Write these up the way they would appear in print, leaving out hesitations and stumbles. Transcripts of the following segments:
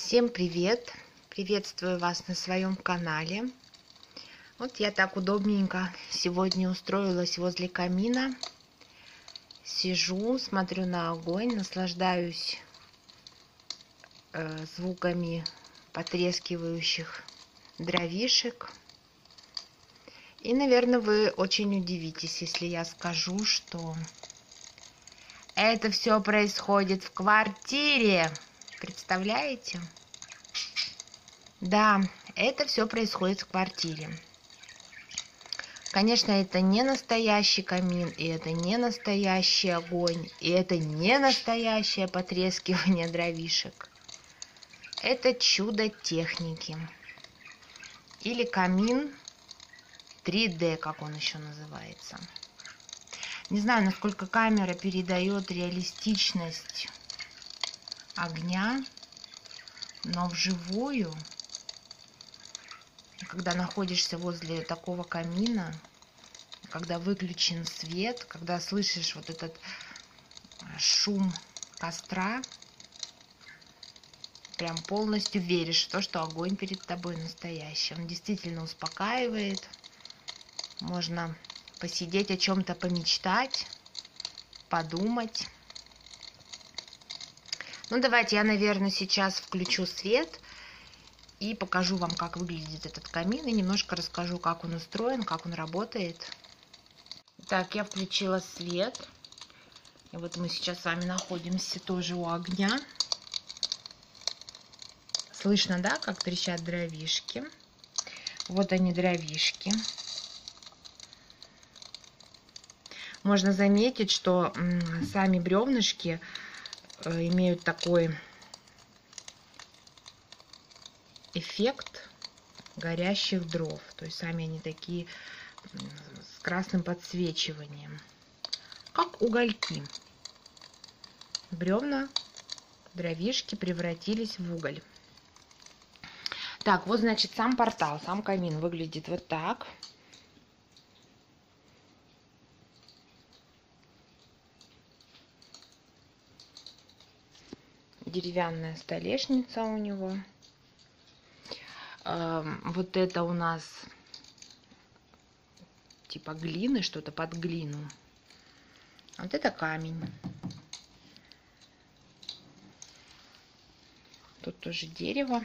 Всем привет! Приветствую вас на своем канале. Вот я так удобненько сегодня устроилась возле камина. Сижу, смотрю на огонь, наслаждаюсь звуками потрескивающих дровишек. И, наверное, вы очень удивитесь, если я скажу, что это все происходит в квартире. Представляете? Да, это все происходит в квартире. Конечно, это не настоящий камин, и это не настоящий огонь, и это не настоящее потрескивание дровишек. Это чудо техники. Или камин 3D, как он еще называется. Не знаю, насколько камера передает реалистичность огня, но вживую, когда находишься возле такого камина, когда выключен свет, когда слышишь вот этот шум костра, прям полностью веришь в то, что огонь перед тобой настоящий. Он действительно успокаивает. Можно посидеть, о чем-то помечтать, подумать. Ну, давайте я, наверное, сейчас включу свет и покажу вам, как выглядит этот камин, и немножко расскажу, как он устроен, как он работает. Так, я включила свет. И вот мы сейчас с вами находимся тоже у огня. Слышно, да, как трещат дровишки? Вот они, дровишки. Можно заметить, что сами бревнышки имеют такой эффект горящих дров. То есть сами они такие с красным подсвечиванием, как угольки. Бревна, дровишки превратились в уголь. Так, вот, значит, сам портал, сам камин выглядит вот так. Деревянная столешница у него. Вот это у нас типа глины, что-то под глину. Вот это камень. Тут тоже дерево.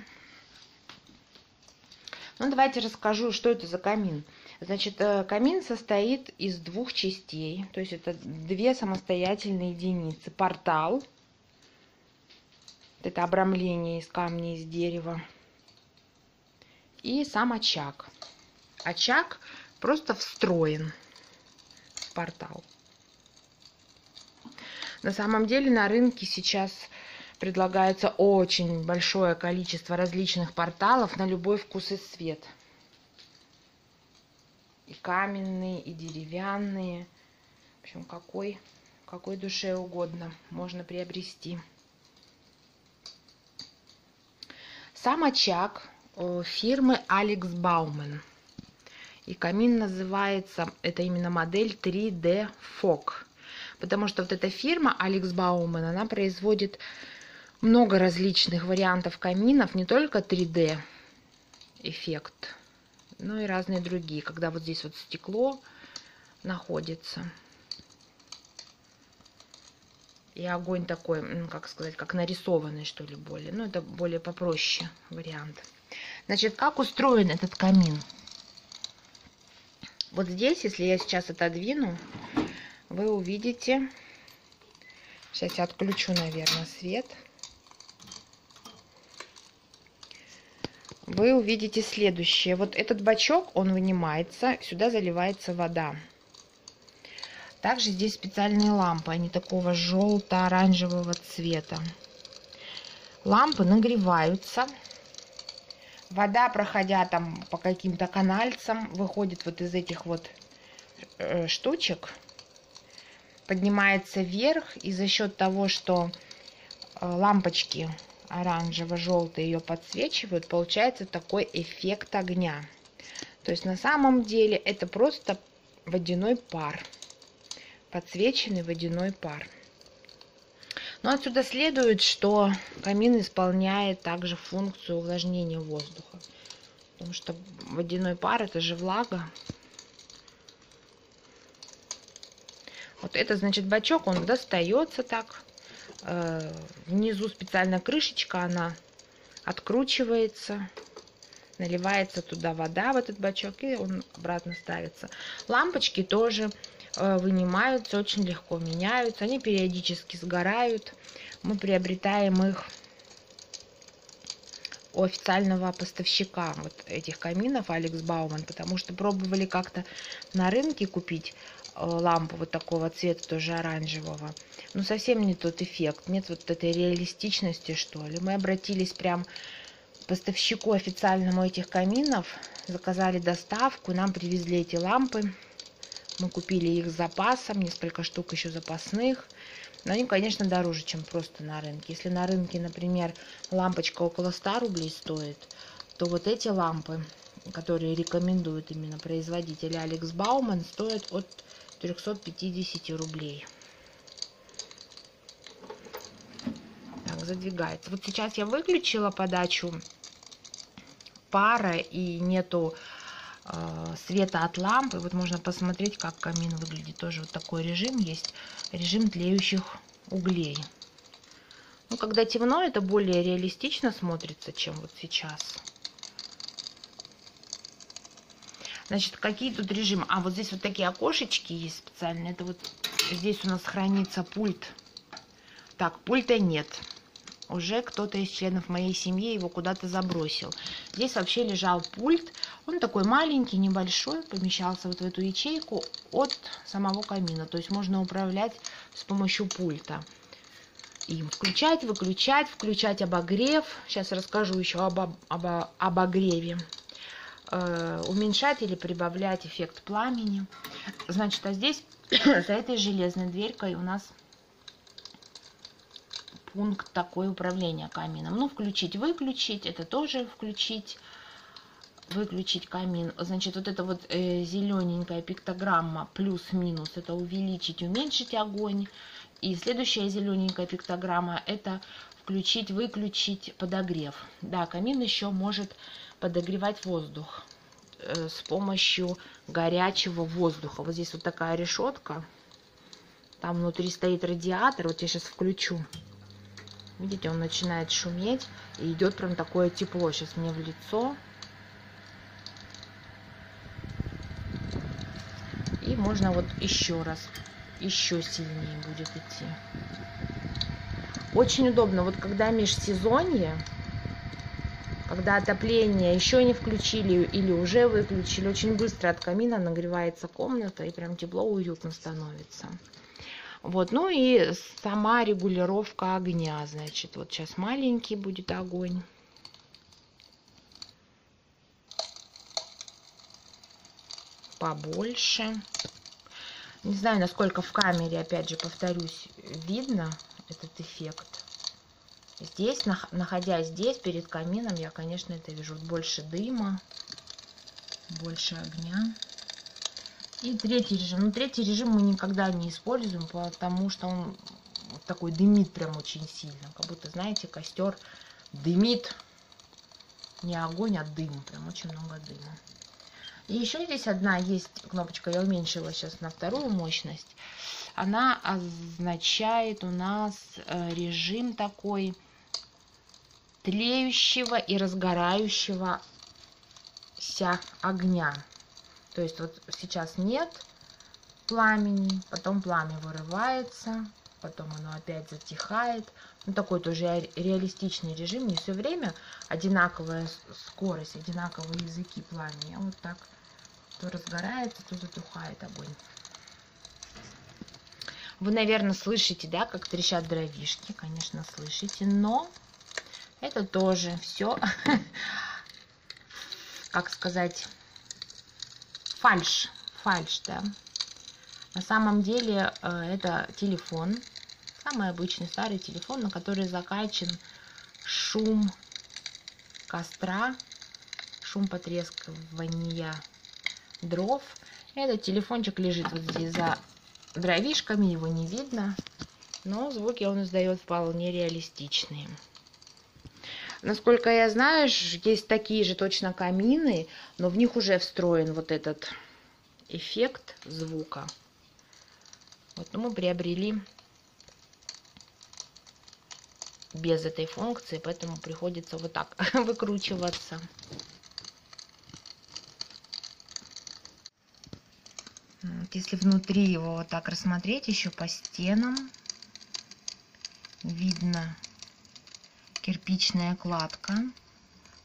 Ну, давайте расскажу, что это за камин. Значит, камин состоит из двух частей. То есть это две самостоятельные единицы. Портал. Это обрамление из камня, из дерева. И сам очаг. Очаг просто встроен в портал. На самом деле на рынке сейчас предлагается очень большое количество различных порталов на любой вкус и цвет. И каменные, и деревянные. В общем, какой душе угодно можно приобрести. Сам очаг фирмы Алекс Баумен. И камин называется, это именно модель 3D Fog. Потому что вот эта фирма Алекс Баумен, она производит много различных вариантов каминов, не только 3D эффект, но и разные другие. Когда вот здесь вот стекло находится. И огонь такой, как сказать, как нарисованный, что ли, более. Ну, это более попроще вариант. Значит, как устроен этот камин? Вот здесь, если я сейчас отодвину, вы увидите... Сейчас я отключу, наверное, свет. Вы увидите следующее. Вот этот бачок, он вынимается, сюда заливается вода. Также здесь специальные лампы, они такого желто-оранжевого цвета. Лампы нагреваются. Вода, проходя там по каким-то канальцам, выходит вот из этих вот штучек, поднимается вверх, и за счет того, что лампочки оранжево-желтые ее подсвечивают, получается такой эффект огня. То есть на самом деле это просто водяной пар. Подсвеченный водяной пар. Но отсюда следует, что камин исполняет также функцию увлажнения воздуха. Потому что водяной пар — это же влага. Вот это, значит, бачок, он достается так. Внизу специальная крышечка, она откручивается. Наливается туда вода в этот бачок, и он обратно ставится. Лампочки тоже вынимаются, очень легко меняются. Они периодически сгорают. Мы приобретаем их у официального поставщика вот этих каминов, Алекс Бауман, потому что пробовали как-то на рынке купить лампу вот такого цвета, тоже оранжевого. Но совсем не тот эффект. Нет вот этой реалистичности, что ли. Мы обратились прям к поставщику официальному этих каминов, заказали доставку, нам привезли эти лампы. Мы купили их с запасом, несколько штук еще запасных. Но они, конечно, дороже, чем просто на рынке. Если на рынке, например, лампочка около 100 рублей стоит, то вот эти лампы, которые рекомендуют именно производитель Алекс Бауман, стоят от 350 рублей. Так, задвигается. Вот сейчас я выключила подачу пара и нету света от лампы. Вот можно посмотреть, как камин выглядит. Тоже вот такой режим есть. Режим тлеющих углей. Ну, когда темно, это более реалистично смотрится, чем вот сейчас. Значит, какие тут режимы? А, вот здесь вот такие окошечки есть специальные. Это вот здесь у нас хранится пульт. Так, пульта нет. Уже кто-то из членов моей семьи его куда-то забросил. Здесь вообще лежал пульт. Он такой маленький, небольшой, помещался вот в эту ячейку от самого камина. То есть можно управлять с помощью пульта. Им включать, выключать, включать обогрев. Сейчас расскажу еще об обогреве. Уменьшать или прибавлять эффект пламени. Значит, а здесь за этой железной дверькой у нас пункт такой управления камином. Ну, включить, выключить, это тоже включить, выключить камин. Значит, вот это вот зелененькая пиктограмма плюс-минус, это увеличить, уменьшить огонь. И следующая зелененькая пиктограмма — это включить, выключить подогрев. Да, камин еще может подогревать воздух с помощью горячего воздуха. Вот здесь вот такая решетка. Там внутри стоит радиатор. Вот я сейчас включу. Видите, он начинает шуметь. И идет прям такое тепло сейчас мне в лицо. И можно вот еще раз. Еще сильнее будет идти. Очень удобно. Вот когда межсезонье, когда отопление еще не включили или уже выключили, очень быстро от камина нагревается комната и прям тепло, уютно становится. Вот, ну и сама регулировка огня, значит, вот сейчас маленький будет огонь. Побольше. Не знаю, насколько в камере, опять же, повторюсь, видно этот эффект. Здесь, находясь здесь, перед камином, я, конечно, это вижу. Больше дыма, больше огня. И третий режим. Ну, третий режим мы никогда не используем, потому что он вот такой дымит прям очень сильно. Как будто, знаете, костер дымит. Не огонь, а дым. Прям очень много дыма. И еще здесь одна есть кнопочка. Я уменьшила сейчас на вторую мощность. Она означает у нас режим такой тлеющего и разгорающегося огня. То есть вот сейчас нет пламени, потом пламя вырывается, потом оно опять затихает. Ну, такой тоже реалистичный режим. Не все время одинаковая скорость, одинаковые языки пламени. А вот так то разгорается, то затухает огонь. Вы, наверное, слышите, да, как трещат дровишки. Конечно, слышите, но это тоже все, как сказать, фальшь, да. На самом деле это телефон, самый обычный старый телефон, на который закачан шум костра, шум потрескивания дров. Этот телефончик лежит вот здесь за дровишками, его не видно. Но звуки он издает вполне реалистичные. Насколько я знаю, есть такие же точно камины, но в них уже встроен вот этот эффект звука. Вот, но мы приобрели без этой функции, поэтому приходится вот так выкручиваться. Вот, если внутри его вот так рассмотреть еще по стенам, видно кирпичная кладка,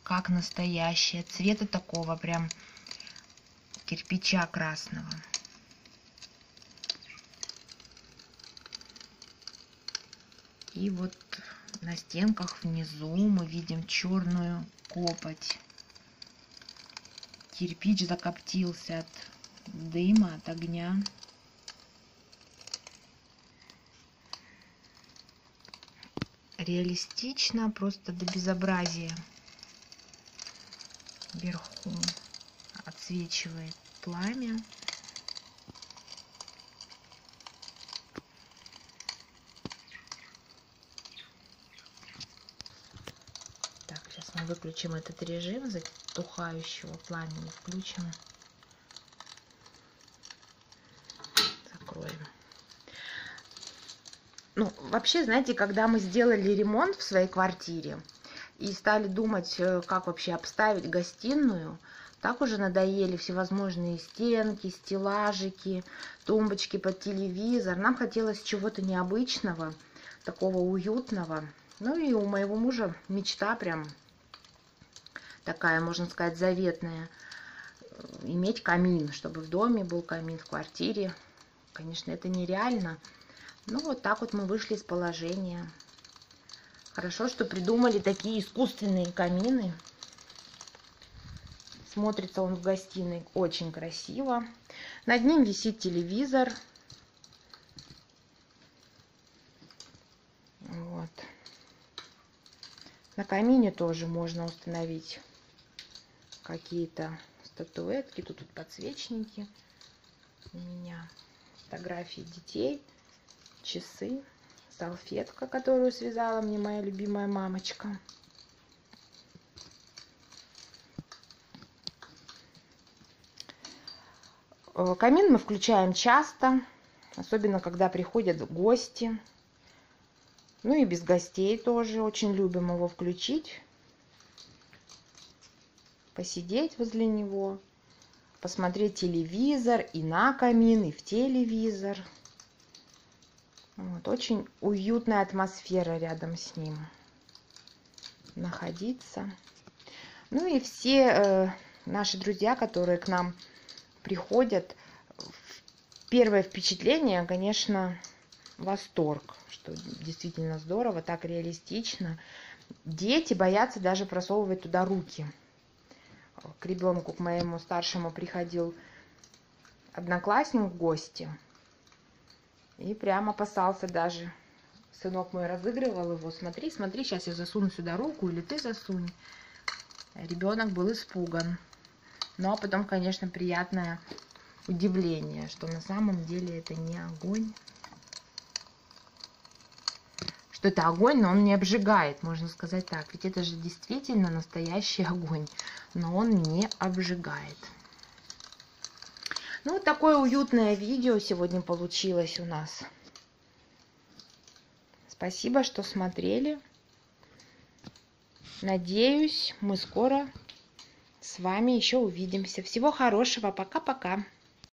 как настоящая, цвета такого прям кирпича красного. И вот на стенках внизу мы видим черную копоть. Кирпич закоптился от дыма, от огня. Реалистично, просто до безобразия. Вверху отсвечивает пламя. Так, сейчас мы выключим этот режим затухающего пламени, включим. Закроем. Ну, вообще, знаете, когда мы сделали ремонт в своей квартире и стали думать, как вообще обставить гостиную, так уже надоели всевозможные стенки, стеллажики, тумбочки под телевизор. Нам хотелось чего-то необычного, такого уютного. Ну и у моего мужа мечта прям такая, можно сказать, заветная. Иметь камин, чтобы в доме был камин, в квартире. Конечно, это нереально. Ну, вот так вот мы вышли из положения. Хорошо, что придумали такие искусственные камины. Смотрится он в гостиной очень красиво. Над ним висит телевизор. Вот. На камине тоже можно установить какие-то статуэтки. Тут подсвечники у меня. Фотографии детей. Часы, салфетка, которую связала мне моя любимая мамочка. Камин мы включаем часто, особенно когда приходят гости. Ну и без гостей тоже очень любим его включить, посидеть возле него, посмотреть телевизор и на камин, и в телевизор. Вот, очень уютная атмосфера рядом с ним находиться. Ну и все наши друзья, которые к нам приходят, первое впечатление, конечно, восторг, что действительно здорово, так реалистично. Дети боятся даже просовывать туда руки. К ребенку, к моему старшему, приходил одноклассник в гости. И прям опасался даже. Сынок мой разыгрывал его. Смотри, смотри, сейчас я засуну сюда руку, или ты засунь. Ребенок был испуган. Но потом, конечно, приятное удивление, что на самом деле это не огонь. Что это огонь, но он не обжигает, можно сказать так. Ведь это же действительно настоящий огонь, но он не обжигает. Ну, вот такое уютное видео сегодня получилось у нас. Спасибо, что смотрели. Надеюсь, мы скоро с вами еще увидимся. Всего хорошего. Пока-пока.